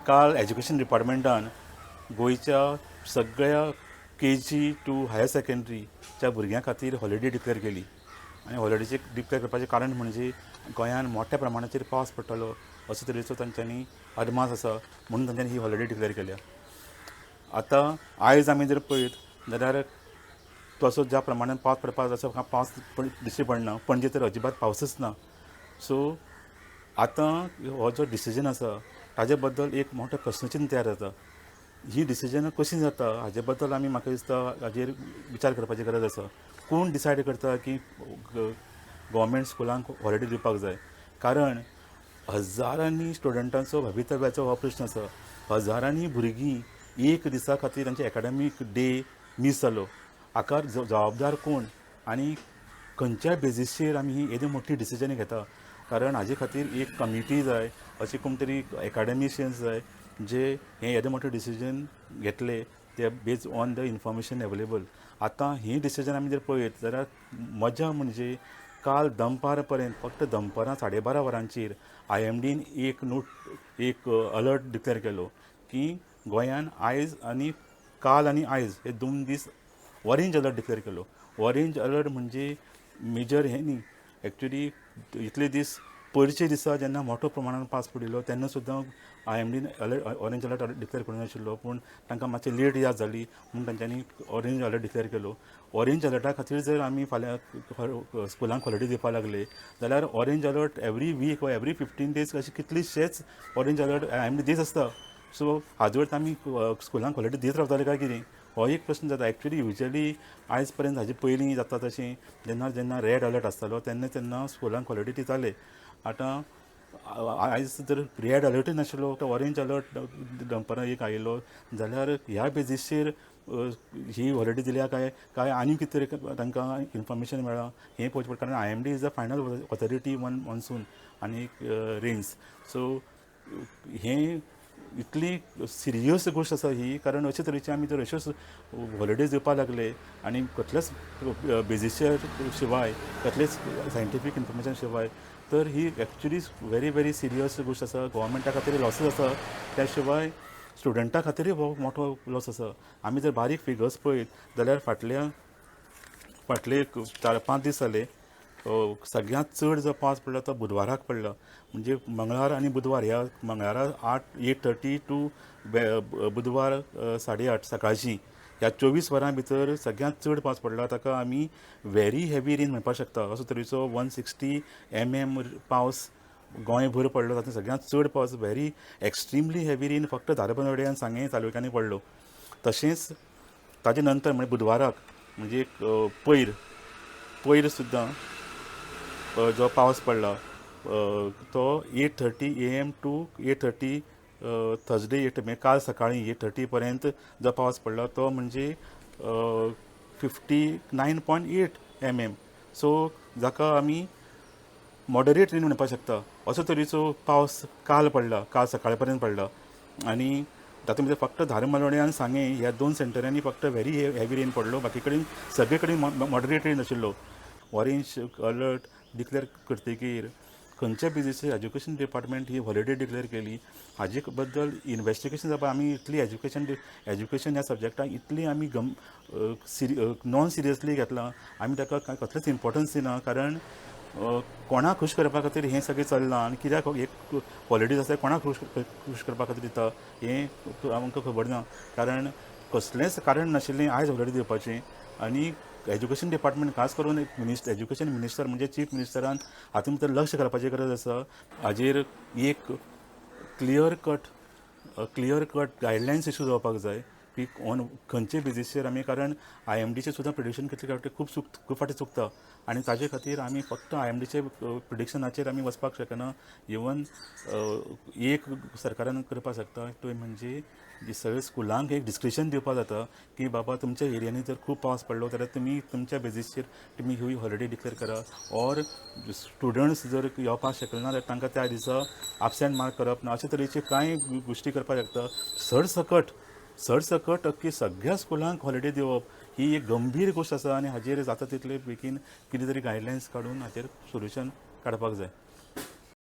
काल एज्युकेशन डिपार्टमेंटान गोंयच्या सगळ्या KG टू हायर सेकंडरीच्या भुरग्यां खातीर हॉलिडे डिक्लेअर केली. आनी हॉलिडेचे डिक्लेअर करपाचें कारण म्हणजे गोंयांत मोठ्या प्रमाणाचेर पावस पडटलो अशे तरेचो तांच्यांनी अदमास आसा म्हणून तांच्यांनी ही हॉलिडे डिक्लेअर केल्या. आतां आयज आमी जर पळयत जाल्यार तसो ज्या प्रमाणान पावस पडपाक जाय तसो पावस दिश्टी पडना. पणजे तर अजिबात पावसच ना. सो आतां हो जो डिसिजन आसा ताजे बद्दल एक मोठो प्रस्नचिन्ह तयार जाता. ही डिसिजनां कशी जाता हाजे बद्दल म्हाका दिसता हाजेर विचार करपाची गरज आसा. कोण डिसायड करता की गव्हर्मेंट स्कुलांक हॉलिडे दिवपाक जाय? कारण हजारांनी स्टुडंटांचो भवितव्याचो हो प्रश्न आसा. हजारांनी भुरगीं एक दिसा खातीर तांचे एकाडेमीक डे मिस जालो. हाका जबाबदार कोण आनी खंयच्या बेजीसचेर आमी ही येदी मोठी डिसिजन घेता? कारण हाजे खातीर एक कमिटी जाय, अशें कोण तरी एकाडेमिशियन्स जाय जे हे येदें मोठे डिसिजन घेतले ते based on the information available. आतां ही डिसिजन आमी जर पळयत जाल्यार मजा म्हणजे काल दनपार पर्यंत फक्त दनपारां 12:30 वरांचेर IMDन एक अलर्ट डिक्लेअर केलो की गोंयान आयज आनी काल आनी आयज हे 2 दीस ऑरेंज अलर्ट डिक्लेअर केलो. ऑरेंज अलर्ट म्हणजे मेजर हे न्ही. एक्चुली इतले दीस पयलींचे दिसा जेन्ना मोठो प्रमाणान पावस पडिल्लो तेन्ना सुद्दां IMDन ऑरेंज अलर्ट डिक्लेअर करिनाशिल्लो. पूण तांकां मातशी लेट याद जाली म्हणून तांच्यांनी ऑरेंज अलर्ट डिक्लेअर केलो. ऑरेंज अलर्टा खातीर जर आमी फाल्यां स्कुलांक हॉलिडे दिवपाक लागले जाल्यार ऑरेंज अलर्ट एवरी वीक वा एवरी 15 days अशे कितलेशेच ऑरेंज अलर्ट IMD दीत आसता. सो हाजे वरता आमी स्कुलांक हॉलिडे दीत रावताले काय कितें हो एक प्रश्न जाता. एक्चुली युजली आयज पर्यंत हाजे पयलीं जाता तशें जेन्ना रेड अलर्ट आसतालो तेन्ना स्कुलांक हॉलिडे दिताले. आतां आयज जर रेड अलर्टूय नाशिल्लो तो ऑरेंज अलर्ट दनपारां एक आयिल्लो जाल्यार ह्या बेजीसचेर ही हॉलिडे दिल्या काय आनी कितें तरी तांकां इन्फॉर्मेशन मेळ्ळां हें पळोवचें पडटा. कारण IMD is the final authority monsoon आनी रेन्स. सो हें इतली सिरियस गोश्ट आसा ही. कारण अशे तरेचे आमी जर अश्योच हॉलिडेज दिवपाक लागले आनी कसल्याच बेजीसच्या शिवाय कसलेच सायंटिफीक इन्फॉर्मेशन शिवाय तर ही एक्चुली व्हेरी सिरियस गोश्ट आसा. गव्हर्मेंटा खातीर लॉसीस आसा, त्या शिवाय स्टुडंटा खातीरूय हो मोठो लॉस आसा. आमी जर बारीक फिगर्स पळयत जाल्यार फाटले 4-5 दीस जाले सगळ्यांत चड जो पावस पडला तो बुधवाराक पडला. म्हणजे मंगळार आनी बुधवार ह्या मंगळारा 8:30 टू बुधवार 8:30 सकाळची ह्या 24 वरां भितर सगळ्यांत चड पावस पडला. ताका आमी व्हेरी हेवी रेन म्हणपाक शकता. असो तरेचो 160 mm पावस गोंयभर पडलो. तातूंत सगळ्यांत चड पावस व्हेरी एक्स्ट्रीमली हेवी रेन फक्त धारबांदोड्या आनी सांगें तालुक्यांनी पडलो. तशेंच ताजे नंतर म्हणजे बुधवाराक म्हणजे पयर सुद्दां जो पावस पडला तो 8:30 AM टू 8:30 थर्सडे म्हणजे काल सकाळीं 8:30 पर्यंत जो पावस पडला तो म्हणजे 59.8 mm. सो जाका आमी मॉडरेट रेन म्हणपाक शकता. असो तरेचो पावस काल पडला, काल सकाळ पर्यंत पडला. आनी तातूंत भितर फक्त धारबांदोड्या आनी सांगें ह्या 2 सेंटरांनी फक्त व्हेरी हेवी रेन पडलो. बाकी कडेन सगळे कडेन मॉडरेट रेन आशिल्लो. ऑरेंज अलर्ट डिक्लेअर करतकीर खंयच्या बेजीसचेर एज्युकेशन डिपार्टमेंट ही हॉलिडे डिक्लेअर केली हाजे बद्दल इन्वेस्टिगेशन जावपा. आमी इतली एज्युकेशन ह्या सब्जेक्टाक इतली आमी नॉन सिरियसली घेतलां. आमी ताका कसलेंच इम्पॉर्टन्स दिना. कारण कोणाक खूश करपा खातीर हें सगळें चल्लां आनी कित्याक एक हॉलिडेज आसा कोणाक खूश करपा खातीर दिता हें आमकां खबर ना. कारण कसलेंच कारण नाशिल्लें आयज हॉलिडे दिवपाचें. आनी एज्युकेशन डिपार्टमेंट खास करून एज्युकेशन मिनिस्टर म्हणजे चीफ मिनिस्टरान हातूंत भितर लक्ष घालपाची गरज आसा. हाजेर एक क्लियर कट गायडलायन्स इश्यू जावपाक जाय की खंयचे बेजीसचेर आमी. कारण IMDचें सुद्दां प्रिडिक्शन कितले फावटी खूब फावटी चुकता आनी ताजे खातीर आमी फक्त IMDचे प्रिडिक्शनाचेर आमी वचपाक शकना. इवन एक सरकारान करपाक शकता तो म्हणजे सगळ्या स्कुलांक एक डिस्क्रिप्शन दिवपाक जाता की बाबा तुमच्या एरियांनी जर खूब पावस पडलो जाल्यार तुमी तुमच्या बेजीसचेर तुमी ही हॉलिडे डिक्लेअर करा. ऑर स्टुडंट्स जर येवपाक शकले ना जाल्यार तांकां त्या दिसा एबसेंट मार्क करप ना. अशे तरेचे कांय गोश्टी करपाक शकता. सरसकट अख्खी सगळ्या स्कुलांक हॉलिडे दिवप ही एक गंभीर गोश्ट आसा. आनी हाजेर जाता तितले बेगीन कितें तरी गायडलायन्स काडून हाचेर सोल्युशन काडपाक जाय.